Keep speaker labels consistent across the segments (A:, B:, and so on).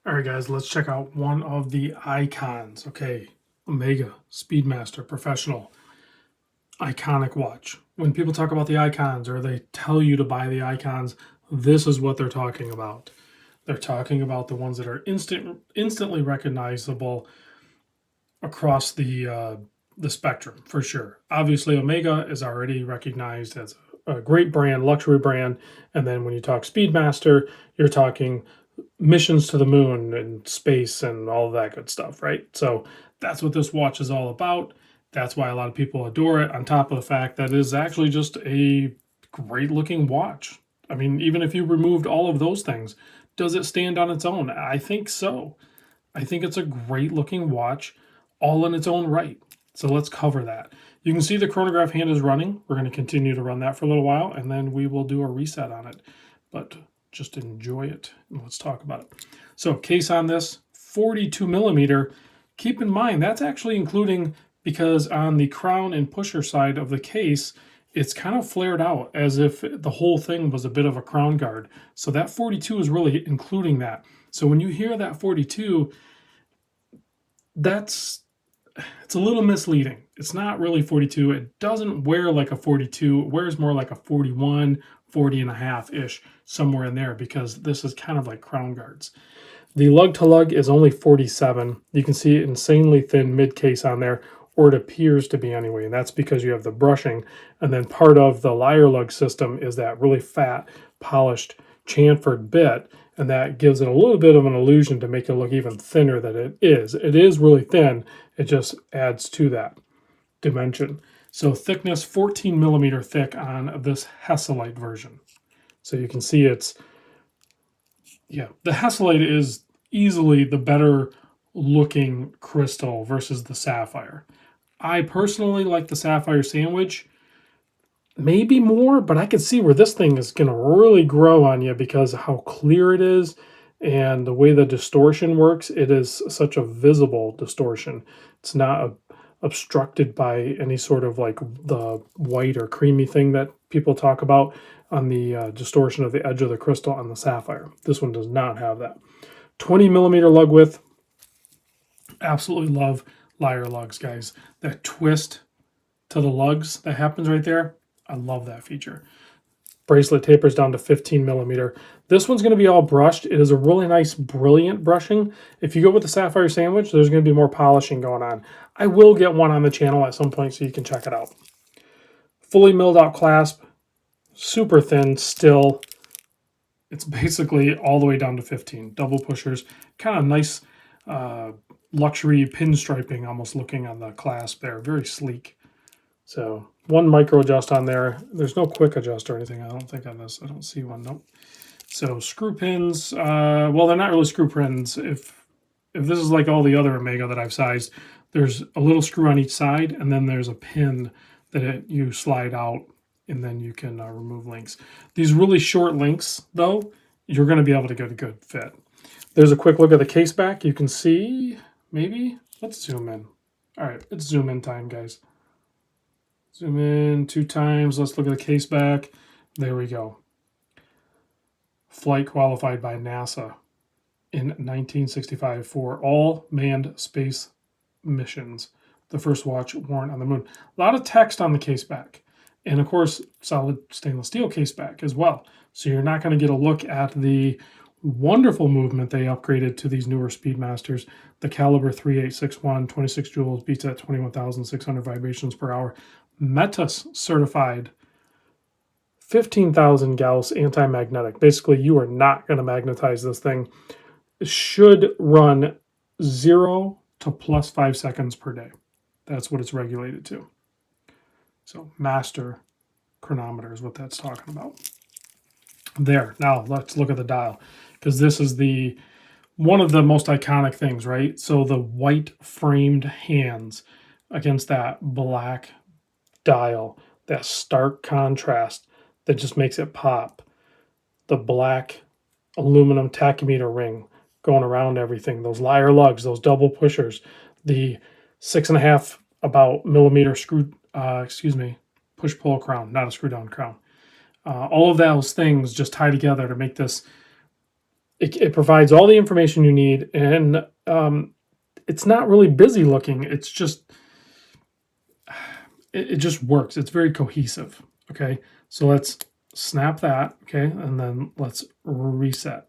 A: All right, guys, let's check out one of the icons. Okay, Omega, Speedmaster, Professional, iconic watch. When people talk about the icons or they tell you to buy the icons, this is what they're talking about. They're talking about the ones that are instantly recognizable across the spectrum, for sure. Obviously, Omega is already recognized as a great brand, luxury brand. And then when you talk Speedmaster, you're talking missions to the moon and space and all of that good stuff, right? So that's what this watch is all about. That's why a lot of people adore it, on top of the fact that it is actually just a great looking watch. I mean, even if you removed all of those things, does it stand on its own? I think so. I think it's a great looking watch all in its own right. So let's cover that. You can see the chronograph hand is running. We're going to continue to run that for a little while, and then we will do a reset on it. But just enjoy it, and let's talk about it. So case on this, 42 millimeter. Keep in mind, that's actually including, because on the crown and pusher side of the case, it's kind of flared out as if the whole thing was a bit of a crown guard. So that 42 is really including that. So when you hear that 42, it's a little misleading. It's not really 42. It doesn't wear like a 42. It wears more like a 41, 40 and a half-ish, somewhere in there, because this is kind of like crown guards. The lug to lug is only 47. You can see insanely thin mid case on there, or it appears to be anyway, and that's because you have the brushing. And then part of the lyre lug system is that really fat, polished chamfered bit, and that gives it a little bit of an illusion to make it look even thinner than it is. It is really thin. It just adds to that dimension. So thickness, 14 millimeter thick on this Hesalite version. So you can see it's, yeah, the Hesalite is easily the better looking crystal versus the sapphire. I personally like the sapphire sandwich, maybe more, but I can see where this thing is going to really grow on you because of how clear it is and the way the distortion works. It is such a visible distortion. It's not obstructed by any sort of like the white or creamy thing that people talk about on the distortion of the edge of the crystal on the sapphire. This one does not have that. 20 millimeter lug width. Absolutely love lyre lugs, guys. That twist to the lugs that happens right there, I love that feature. Bracelet tapers down to 15 millimeter. This one's going to be all brushed. It is a really nice, brilliant brushing. If you go with the sapphire sandwich, there's going to be more polishing going on. I will get one on the channel at some point so you can check it out. Fully milled out clasp, super thin still. It's basically all the way down to 15. Double pushers, kind of nice luxury pinstriping almost looking on the clasp there. Very sleek. So one micro adjust on there. There's no quick adjust or anything, I don't think, on this. I don't see one, nope. So screw pins, well, they're not really screw pins. If this is like all the other Omega that I've sized, there's a little screw on each side, and then there's a pin that you slide out, and then you can remove links. These really short links, though, you're going to be able to get a good fit. There's a quick look at the case back. You can see, maybe, let's zoom in. All right, it's zoom in time, guys. Zoom in 2 times. Let's look at the case back. There we go. Flight qualified by NASA in 1965 for all manned space missions. The first watch worn on the moon. A lot of text on the case back. And of course, solid stainless steel case back as well. So you're not going to get a look at the wonderful movement they upgraded to these newer Speedmasters. The caliber 3861, 26 joules, beats at 21,600 vibrations per hour. Metis certified 15,000 Gauss anti-magnetic. Basically, you are not going to magnetize this thing. It should run 0 to plus 5 seconds per day. That's what it's regulated to. So master chronometer is what that's talking about. There. Now let's look at the dial, because this is one of the most iconic things, right? So the white framed hands against that black dial, that stark contrast that just makes it pop. The black aluminum tachymeter ring going around everything, those lyre lugs, those double pushers, the 6.5 about millimeter push-pull crown, not a screw-down crown. All of those things just tie together to make this It provides all the information you need, and it's not really busy looking. It's just, it just works. It's very cohesive. Okay, so let's snap that. Okay, and then let's reset.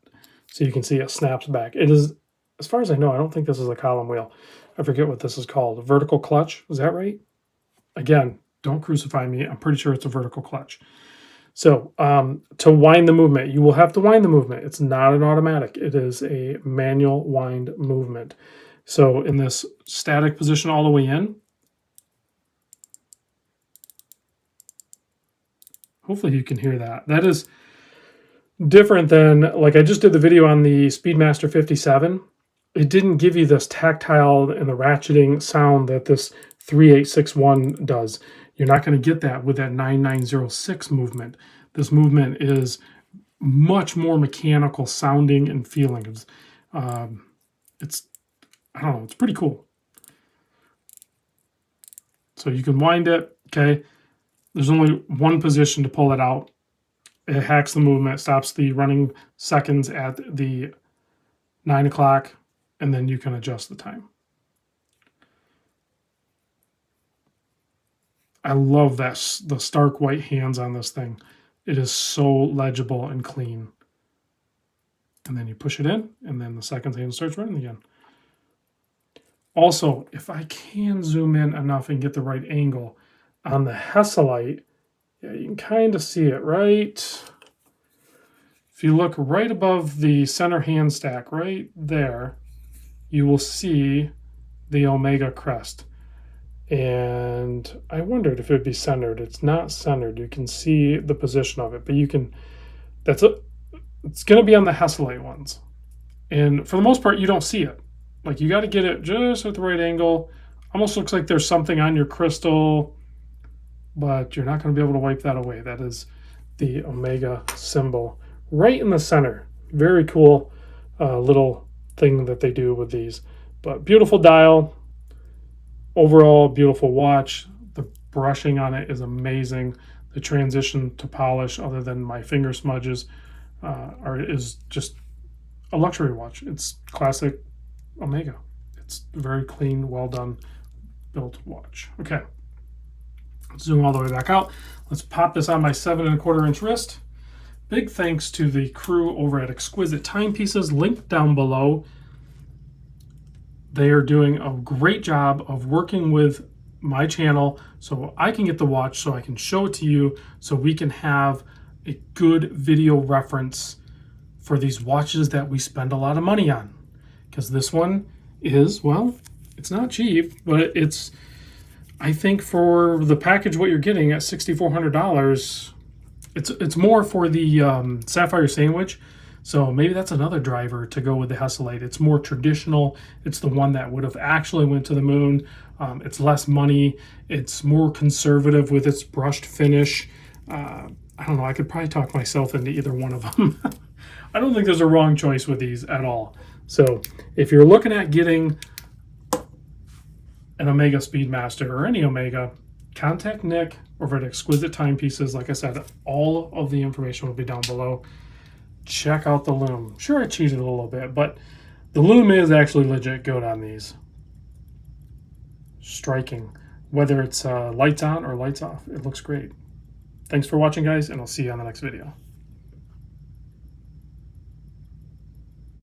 A: So you can see it snaps back. It is, as far as I know, I don't think this is a column wheel. I forget what this is called. A vertical clutch. Is that right? Again, don't crucify me. I'm pretty sure it's a vertical clutch. So to wind the movement, you will have to wind the movement. It's not an automatic. It is a manual wind movement. So in this static position all the way in, hopefully you can hear that. That is different than, like I just did the video on the Speedmaster 57. It didn't give you this tactile and the ratcheting sound that this 3861 does. You're not going to get that with that 9906 movement. This movement is much more mechanical sounding and feeling. It's I don't know, it's pretty cool. So you can wind it, okay? There's only one position to pull it out. It hacks the movement, stops the running seconds at the 9 o'clock, and then you can adjust the time. I love that, the stark white hands on this thing. It is so legible and clean. And then you push it in, and then the second hand starts running again. Also, if I can zoom in enough and get the right angle on the Hesalite, yeah, you can kind of see it, right? If you look right above the center hand stack, right there, you will see the Omega crest. And I wondered if it would be centered. It's not centered. You can see the position of it, but you can, it's going to be on the Hesalite ones. And for the most part, you don't see it. Like, you got to get it just at the right angle. Almost looks like there's something on your crystal, but you're not going to be able to wipe that away. That is the Omega symbol right in the center. Very cool little thing that they do with these. But beautiful dial. Overall, beautiful watch. The brushing on it is amazing. The transition to polish, other than my finger smudges, is just a luxury watch. It's classic Omega. It's very clean, well done, built watch. Okay, let's zoom all the way back out. Let's pop this on my 7¼ inch wrist. Big thanks to the crew over at Exquisite Timepieces, linked down below. They are doing a great job of working with my channel so I can get the watch, so I can show it to you, so we can have a good video reference for these watches that we spend a lot of money on. Because this one is, well, it's not cheap, but it's, I think for the package what you're getting at $6,400, it's more for the Sapphire Sandwich. So maybe that's another driver to go with the Hesalite. It's more traditional. It's the one that would have actually went to the moon. It's less money. It's more conservative with its brushed finish. I don't know. I could probably talk myself into either one of them. I don't think there's a wrong choice with these at all. So if you're looking at getting an Omega Speedmaster or any Omega, contact Nick over at Exquisite Timepieces. Like I said, all of the information will be down below. Check out the loom. Sure, I cheated a little bit, but the loom is actually legit good on these. Striking. Whether it's lights on or lights off, it looks great. Thanks for watching, guys, and I'll see you on the next video.